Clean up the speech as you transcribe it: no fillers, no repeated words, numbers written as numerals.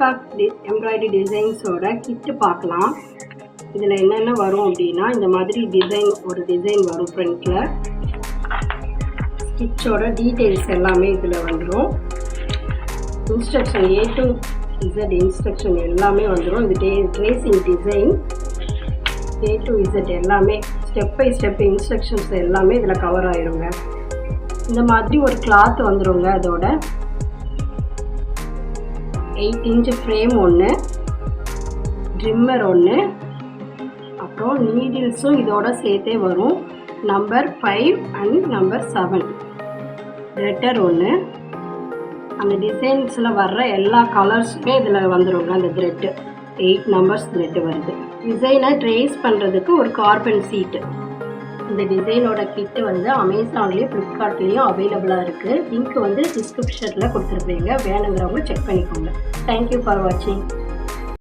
Peacock embroidery டிசைன்ஸோட கிட்டு பார்க்கலாம். இதில் என்னென்ன வரும் அப்படின்னா, இந்த மாதிரி ஒரு டிசைன் வரும் ஃப்ரண்ட்டில். ஸ்டிச்சோட டீட்டெயில்ஸ் எல்லாமே இதில் வந்துடும். Instruction A to Z instruction எல்லாமே வந்துடும். இது tracing design A to Z எல்லாமே ஸ்டெப் பை ஸ்டெப் இன்ஸ்ட்ரக்ஷன்ஸ் எல்லாமே இதில் கவர் ஆயிருங்க. இந்த மாதிரி ஒரு கிளாத் வந்துடுங்க. அதோட 8 inch ஃப்ரேம் ஒன்று, ட்ரிம்மர் ஒன்று, அப்புறம் நீடில்ஸும் இதோட சேர்த்தே வரும். நம்பர் 5 and நம்பர் 7 த்ரெட்டர் ஒன்று. அந்த டிசைன்ஸில் வர்ற எல்லா கலர்ஸுமே இதில் வந்துடுங்க. அந்த த்ரெட்டு 8 நம்பர்ஸ் த்ரெட்டு வருது. டிசைனை ட்ரேஸ் பண்ணுறதுக்கு ஒரு கார்பன் சீட்டு. இந்த டிசைனோட கிட்டு வந்து அமேசான்லேயும் ஃப்ளிப்கார்ட்லேயும் அவைலபிளாக இருக்குது. லிங்க் வந்து டிஸ்கிரிப்ஷனில் கொடுத்துருப்பீங்க. வேணுங்கிறவங்க செக் பண்ணிக்கோங்க. தேங்க்யூ ஃபார் வாட்சிங்.